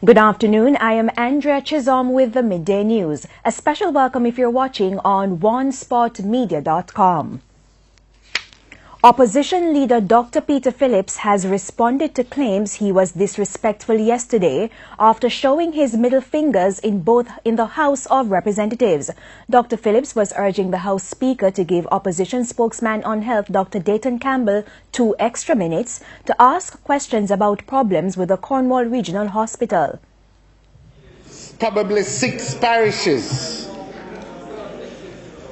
Good afternoon. I am Andrea Chisholm with the Midday News. A special welcome if you're watching on onespotmedia.com. Opposition leader Dr. Peter Phillips has responded to claims he was disrespectful yesterday after showing his middle fingers in the House of Representatives. Dr. Phillips was urging the House Speaker to give opposition spokesman on health Dr. Dayton Campbell 2 extra minutes to ask questions about problems with the Cornwall Regional Hospital. Probably 6 parishes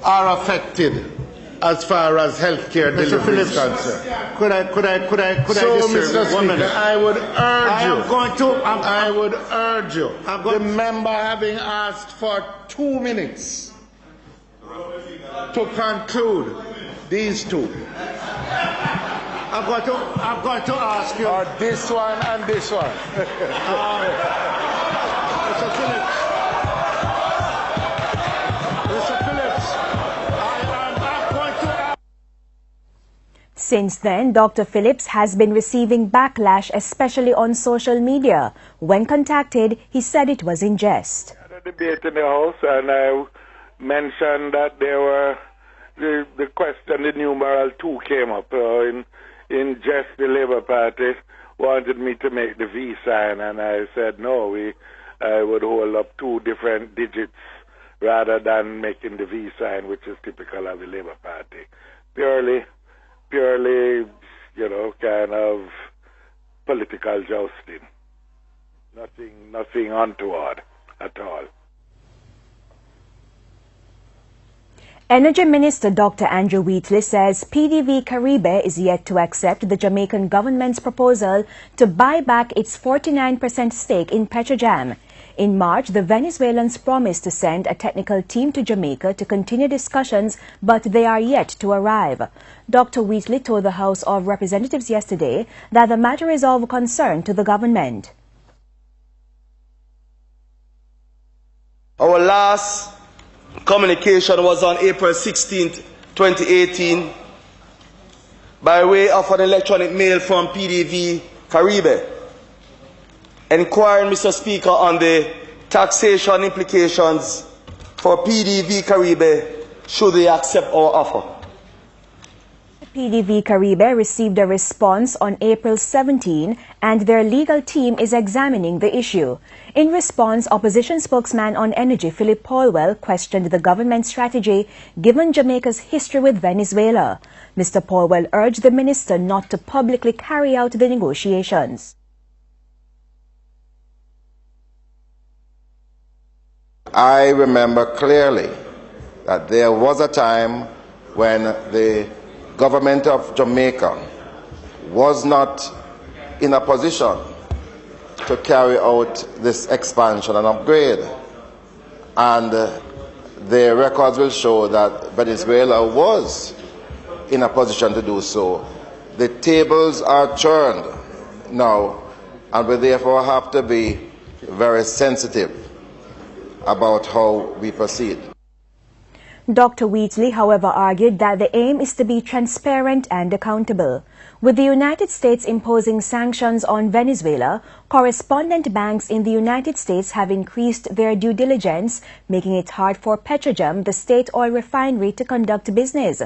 are affected as far as healthcare delivery is concerned. Could I So, disturb Mr. you? 1 minute. Speaker, I would urge you, the member having asked for 2 minutes to conclude these 2. I'm going to ask you. Or this one and this one. Mr. Phillips. Mr. Phillips, I'm going to ask. Since then, Dr. Phillips has been receiving backlash, especially on social media. When contacted, he said it was in jest. We had a debate in the House, and I mentioned that there were the question, the numeral 2 came up. In jest, the Labour Party wanted me to make the V sign, and I said no, I would hold up 2 different digits rather than making the V sign, which is typical of the Labour Party. Purely, kind of political jousting. Nothing untoward at all. Energy Minister Dr. Andrew Wheatley says PDV Caribe is yet to accept the Jamaican government's proposal to buy back its 49% stake in Petrojam. In March, the Venezuelans promised to send a technical team to Jamaica to continue discussions, but they are yet to arrive. Dr. Wheatley told the House of Representatives yesterday that the matter is of concern to the government. Our last communication was on April 16, 2018, by way of an electronic mail from PDV Caribe, inquiring, Mr. Speaker, on the taxation implications for PDV Caribe should they accept our offer. PDV Caribe received a response on April 17 and their legal team is examining the issue. In response, opposition spokesman on energy Philip Paulwell questioned the government's strategy given Jamaica's history with Venezuela. Mr. Paulwell urged the minister not to publicly carry out the negotiations. I remember clearly that there was a time when the government of Jamaica was not in a position to carry out this expansion and upgrade. And the records will show that Venezuela was in a position to do so. The tables are turned now, and we therefore have to be very sensitive about how we proceed. Dr. Wheatley, however, argued that the aim is to be transparent and accountable. With the United States imposing sanctions on Venezuela, correspondent banks in the United States have increased their due diligence, making it hard for Petrojam, the state oil refinery, to conduct business.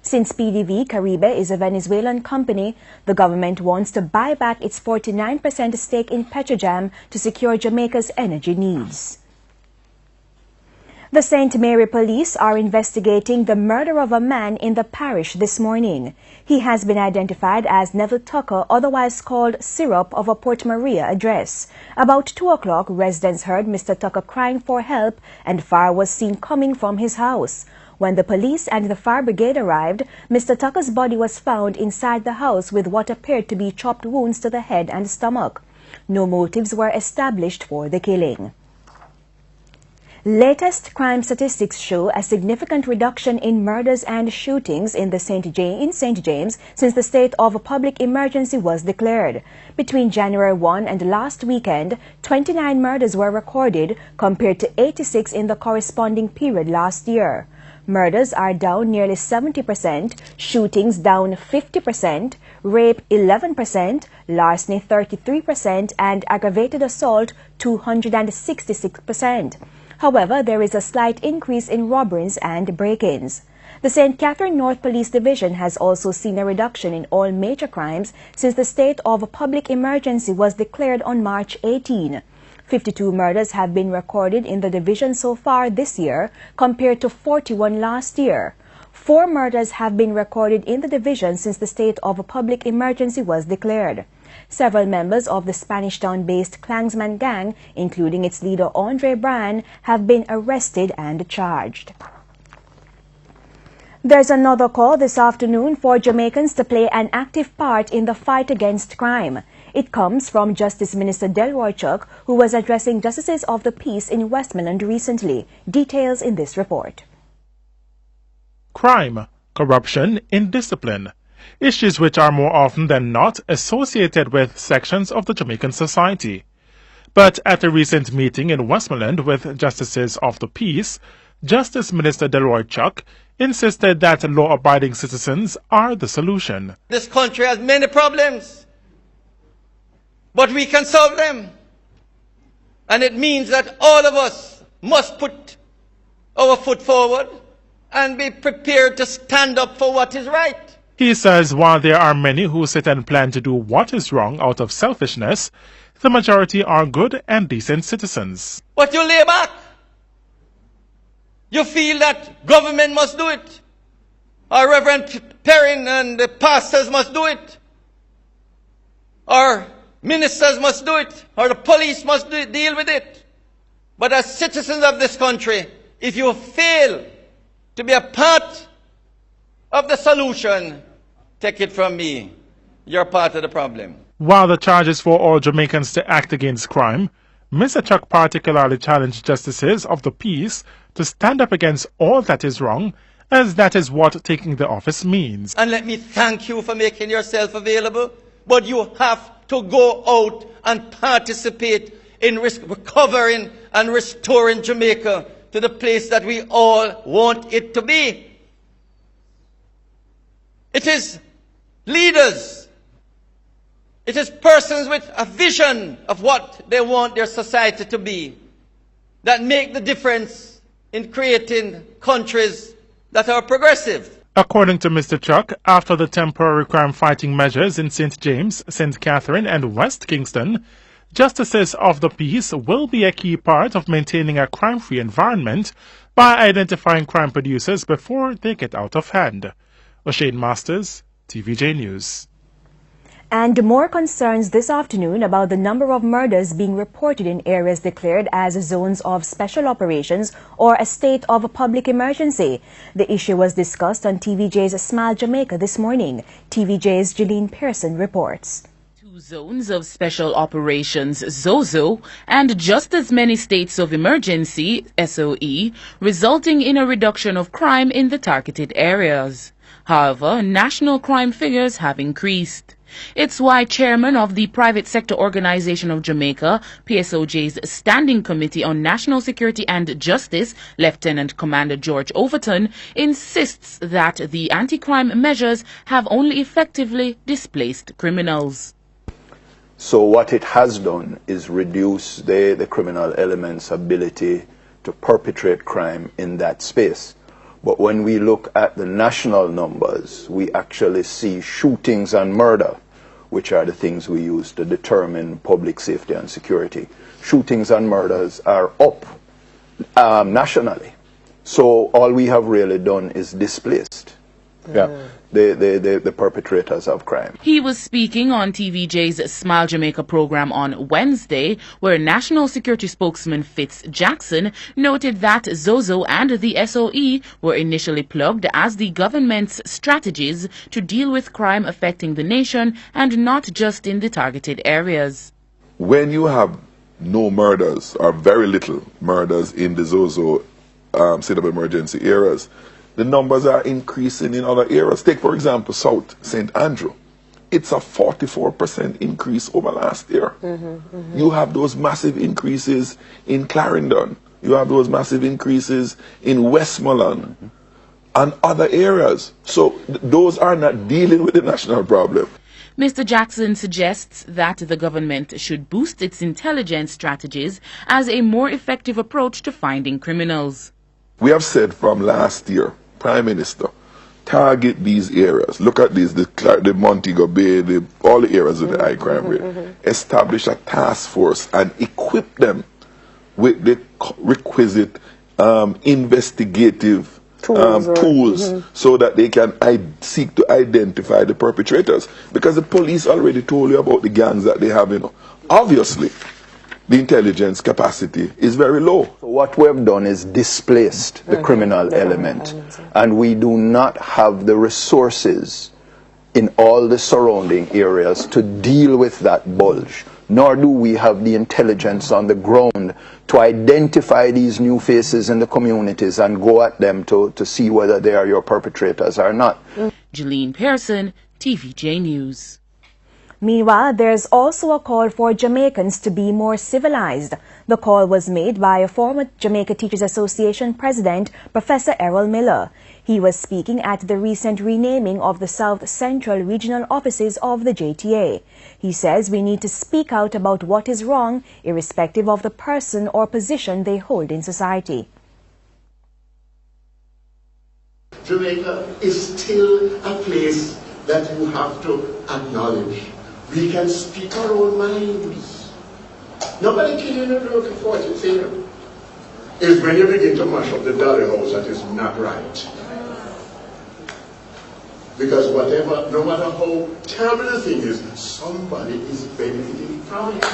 Since PDV Caribe is a Venezuelan company, the government wants to buy back its 49% stake in Petrojam to secure Jamaica's energy needs. The St. Mary police are investigating the murder of a man in the parish this morning. He has been identified as Neville Tucker, otherwise called Syrup, of a Port Maria address. About 2 o'clock, residents heard Mr. Tucker crying for help and fire was seen coming from his house. When the police and the fire brigade arrived, Mr. Tucker's body was found inside the house with what appeared to be chopped wounds to the head and stomach. No motives were established for the killing. Latest crime statistics show a significant reduction in murders and shootings in St. James since the state of public emergency was declared. Between January 1 and last weekend, 29 murders were recorded compared to 86 in the corresponding period last year. Murders are down nearly 70%, shootings down 50%, rape 11%, larceny 33%, and aggravated assault 266%. However, there is a slight increase in robberies and break-ins. The St. Catherine North Police Division has also seen a reduction in all major crimes since the state of public emergency was declared on March 18. 52 murders have been recorded in the division so far this year, compared to 41 last year. 4 murders have been recorded in the division since the state of public emergency was declared. Several members of the Spanish Town-based Klansman gang, including its leader Andre Brand, have been arrested and charged. There's another call this afternoon for Jamaicans to play an active part in the fight against crime. It comes from Justice Minister Delroy Chuck, who was addressing Justices of the Peace in Westmoreland recently. Details in this report. Crime, corruption, indiscipline. Issues which are more often than not associated with sections of the Jamaican society. But at a recent meeting in Westmoreland with Justices of the Peace, Justice Minister Delroy Chuck insisted that law-abiding citizens are the solution. This country has many problems, but we can solve them. And it means that all of us must put our foot forward and be prepared to stand up for what is right. He says while there are many who sit and plan to do what is wrong out of selfishness, the majority are good and decent citizens. But you lay back. You feel that government must do it, or Reverend Perrin and the pastors must do it, or ministers must do it, or the police must deal with it. But as citizens of this country, if you fail to be a part of the solution, take it from me, you're part of the problem. While the charge is for all Jamaicans to act against crime, Mr. Chuck particularly challenged Justices of the Peace to stand up against all that is wrong, as that is what taking the office means. And let me thank you for making yourself available, but you have to go out and participate in recovering and restoring Jamaica to the place that we all want it to be. It is leaders. It is persons with a vision of what they want their society to be that make the difference in creating countries that are progressive. According to Mr. Chuck, after the temporary crime-fighting measures in St. James, St. Catherine and West Kingston, Justices of the Peace will be a key part of maintaining a crime-free environment by identifying crime producers before they get out of hand. O'Shane Masters, TVJ News. And more concerns this afternoon about the number of murders being reported in areas declared as zones of special operations or a state of public emergency. The issue was discussed on TVJ's Smile Jamaica this morning. TVJ's Jeline Pearson reports. 2 zones of special operations, ZOZO, and just as many states of emergency, SOE, resulting in a reduction of crime in the targeted areas. However, national crime figures have increased. It's why Chairman of the Private Sector Organization of Jamaica, PSOJ's Standing Committee on National Security and Justice, Lieutenant Commander George Overton, insists that the anti-crime measures have only effectively displaced criminals. So what it has done is reduce the criminal element's ability to perpetrate crime in that space. But when we look at the national numbers, we actually see shootings and murder, which are the things we use to determine public safety and security. Shootings and murders are up nationally. So all we have really done is displaced the perpetrators of crime. He was speaking on TVJ's Smile Jamaica program on Wednesday, where National Security Spokesman Fitz Jackson noted that ZOZO and the SOE were initially plugged as the government's strategies to deal with crime affecting the nation and not just in the targeted areas. When you have no murders or very little murders in the ZOZO state of emergency areas, the numbers are increasing in other areas. Take, for example, South St. Andrew. It's a 44% increase over last year. You have those massive increases in Clarendon. You have those massive increases in Westmoreland. and other areas. So those are not dealing with the national problem. Mr. Jackson suggests that the government should boost its intelligence strategies as a more effective approach to finding criminals. We have said from last year, Prime Minister, target these areas. Look at these, the Montego Bay, all the areas of the high crime rate. Establish a task force and equip them with the requisite investigative tools so that they can seek to identify the perpetrators. Because the police already told you about the gangs that they have, Obviously, the intelligence capacity is very low. So what we have done is displaced the criminal element, and we do not have the resources in all the surrounding areas to deal with that bulge, nor do we have the intelligence on the ground to identify these new faces in the communities and go at them to see whether they are your perpetrators or not. Jeline Pearson, TVJ News. Meanwhile, there's also a call for Jamaicans to be more civilized. The call was made by a former Jamaica Teachers Association president, Professor Errol Miller. He was speaking at the recent renaming of the South Central regional offices of the JTA. He says we need to speak out about what is wrong, irrespective of the person or position they hold in society. Jamaica is still a place that you have to acknowledge. We can speak our own minds. Nobody can you know for what you say. It's when you begin to mash up the dolly house that is not right. Because whatever, no matter how terrible the thing is, somebody is benefiting from it.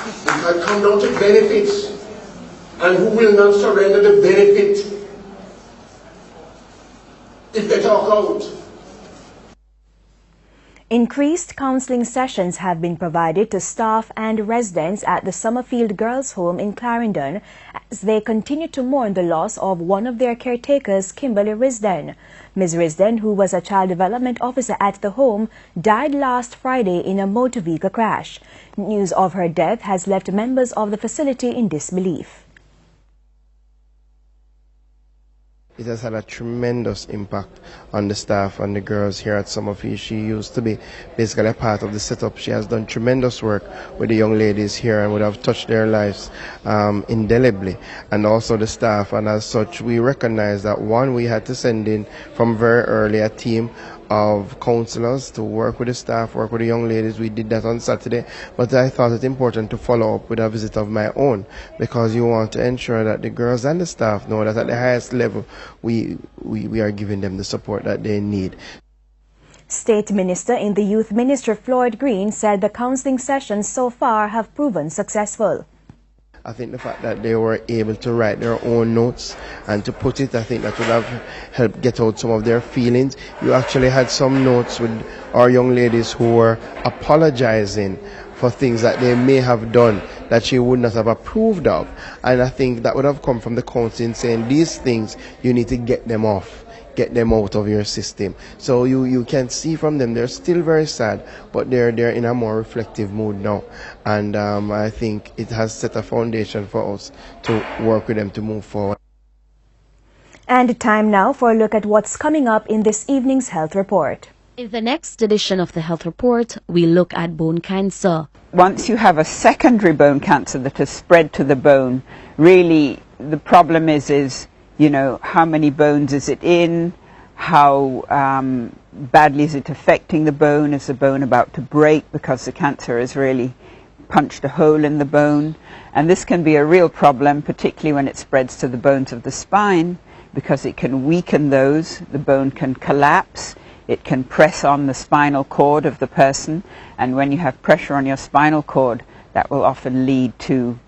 We can come down to benefits. And who will not surrender the benefit if they talk out? Increased counseling sessions have been provided to staff and residents at the Summerfield Girls' Home in Clarendon as they continue to mourn the loss of one of their caretakers, Kimberly Risden. Ms. Risden, who was a child development officer at the home, died last Friday in a motor vehicle crash. News of her death has left members of the facility in disbelief. It has had a tremendous impact on the staff and the girls here at Summerfield. She used to be basically a part of the setup. She has done tremendous work with the young ladies here and would have touched their lives indelibly, and also the staff. And as such, we recognize that, one, we had to send in from very early a team of counselors to work with the staff, work with the young ladies. We did that on Saturday, but I thought it important to follow up with a visit of my own, because you want to ensure that the girls and the staff know that at the highest level we are giving them the support that they need. State Minister in the Youth Ministry, Floyd Green, said the counseling sessions so far have proven successful. I think the fact that they were able to write their own notes and to put it, I think that would have helped get out some of their feelings. You actually had some notes with our young ladies who were apologizing for things that they may have done that she would not have approved of. And I think that would have come from the counseling saying, these things, you need to get them off, get them out of your system. So you can see from them, they're still very sad, but they're in a more reflective mood now. And I think it has set a foundation for us to work with them to move forward. And time now for a look at what's coming up in this evening's health report. In the next edition of the health report, we look at bone cancer. Once you have a secondary bone cancer that has spread to the bone, really the problem is how many bones is it in, how badly is it affecting the bone, is the bone about to break because the cancer has really punched a hole in the bone. And this can be a real problem, particularly when it spreads to the bones of the spine, because it can weaken those, the bone can collapse, it can press on the spinal cord of the person, and when you have pressure on your spinal cord, that will often lead to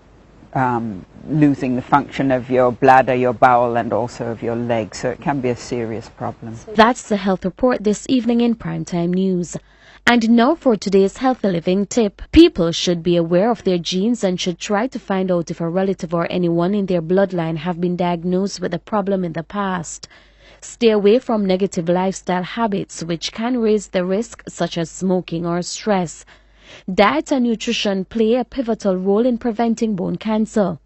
losing the function of your bladder, your bowel, and also of your legs. So it can be a serious problem. That's the health report this evening in Primetime News. And now for today's healthy living tip. People should be aware of their genes and should try to find out if a relative or anyone in their bloodline have been diagnosed with a problem in the past. Stay away from negative lifestyle habits which can raise the risk, such as smoking or stress. Diet and nutrition play a pivotal role in preventing bone cancer.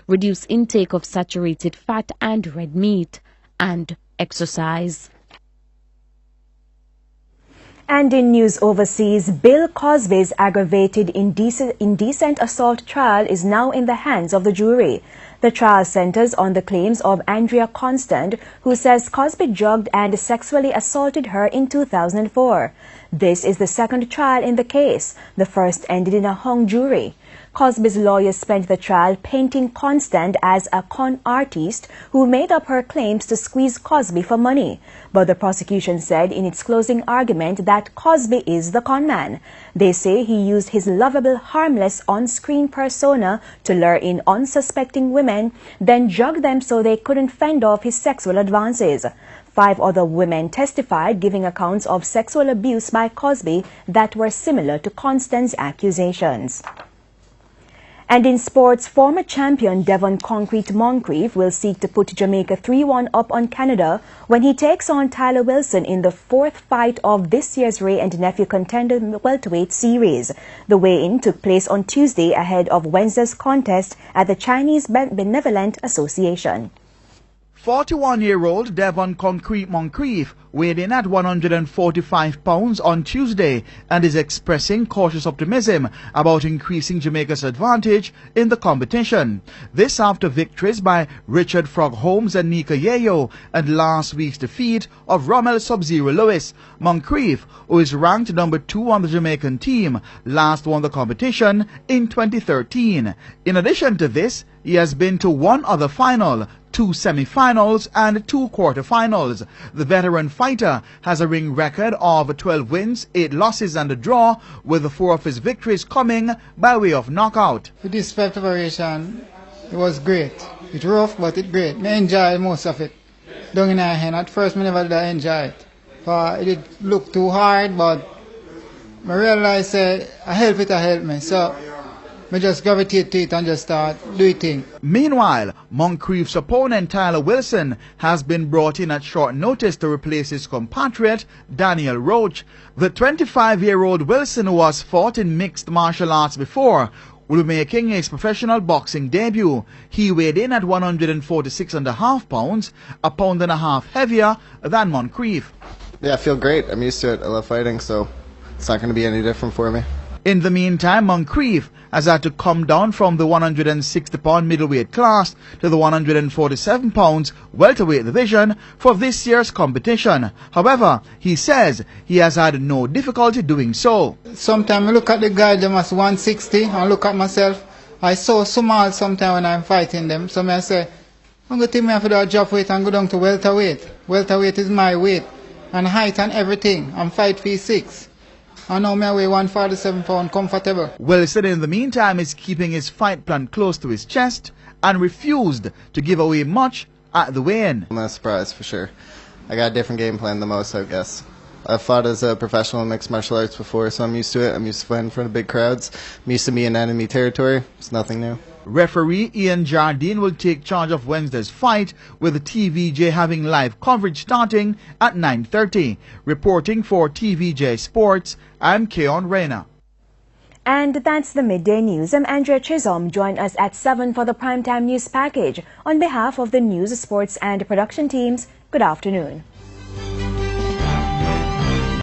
reduce intake of saturated fat and red meat, and exercise. And in news overseas, Bill Cosby's aggravated indecent assault trial is now in the hands of the jury. The trial centers on the claims of Andrea Constant, who says Cosby drugged and sexually assaulted her in 2004. This is the second trial in the case. The first ended in a hung jury. Cosby's lawyers spent the trial painting Constant as a con artist who made up her claims to squeeze Cosby for money. But the prosecution said in its closing argument that Cosby is the con man. They say he used his lovable, harmless on-screen persona to lure in unsuspecting women, then drug them so they couldn't fend off his sexual advances. 5 other women testified, giving accounts of sexual abuse by Cosby that were similar to Constant's accusations. And in sports, former champion Devon Concrete Moncrief will seek to put Jamaica 3-1 up on Canada when he takes on Tyler Wilson in the 4th fight of this year's Ray and Nephew Contender Welterweight Series. The weigh-in took place on Tuesday ahead of Wednesday's contest at the Chinese Benevolent Association. 41-year-old Devon Concrete Moncrief weighed in at 145 pounds on Tuesday and is expressing cautious optimism about increasing Jamaica's advantage in the competition. This after victories by Richard Frog Holmes and Nika Yayo and last week's defeat of Rommel Sub-Zero Lewis. Moncrief, who is ranked number 2 on the Jamaican team, last won the competition in 2013. In addition to this, he has been to one other final, 2 semi-finals and 2 quarter-finals. The veteran fighter has a ring record of 12 wins, 8 losses and a draw, with 4 of his victories coming by way of knockout. For this preparation, it was great. It's rough, but it's great. I enjoyed most of it. Down in our hand, at first I never did enjoy it. It did look too hard, but I realized I help me. So I just gravitate to it and just start doing things. Meanwhile, Moncrief's opponent Tyler Wilson has been brought in at short notice to replace his compatriot Daniel Roach. The 25-year-old Wilson, who has fought in mixed martial arts before, will be making his professional boxing debut. He weighed in at 146.5 pounds, a pound and a half heavier than Moncrief. Yeah, I feel great. I'm used to it. I love fighting, so it's not going to be any different for me. In the meantime, Moncrief has had to come down from the 160-pound middleweight class to the 147 pounds welterweight division for this year's competition. However, he says he has had no difficulty doing so. Sometimes I look at the guy, them as 160, and look at myself. I so small sometimes when I'm fighting them. So I say, I'm going to take me off the drop weight and go down to welterweight. Welterweight is my weight, and height and everything. I'm 5'6". I know me weigh 147 pounds comfortable. Wilson, in the meantime, is keeping his fight plan close to his chest and refused to give away much at the weigh-in. I'm not surprised for sure. I got a different game plan than most, I guess. I've fought as a professional in mixed martial arts before, so I'm used to it. I'm used to fighting in front of big crowds. I'm used to being in enemy territory. It's nothing new. Referee Ian Jardine will take charge of Wednesday's fight, with the TVJ having live coverage starting at 9:30. Reporting for TVJ Sports, I'm Keon Reyna. And that's the Midday News. I'm Andrea Chisholm. Join us at 7 for the Primetime News Package. On behalf of the news, sports and production teams, good afternoon.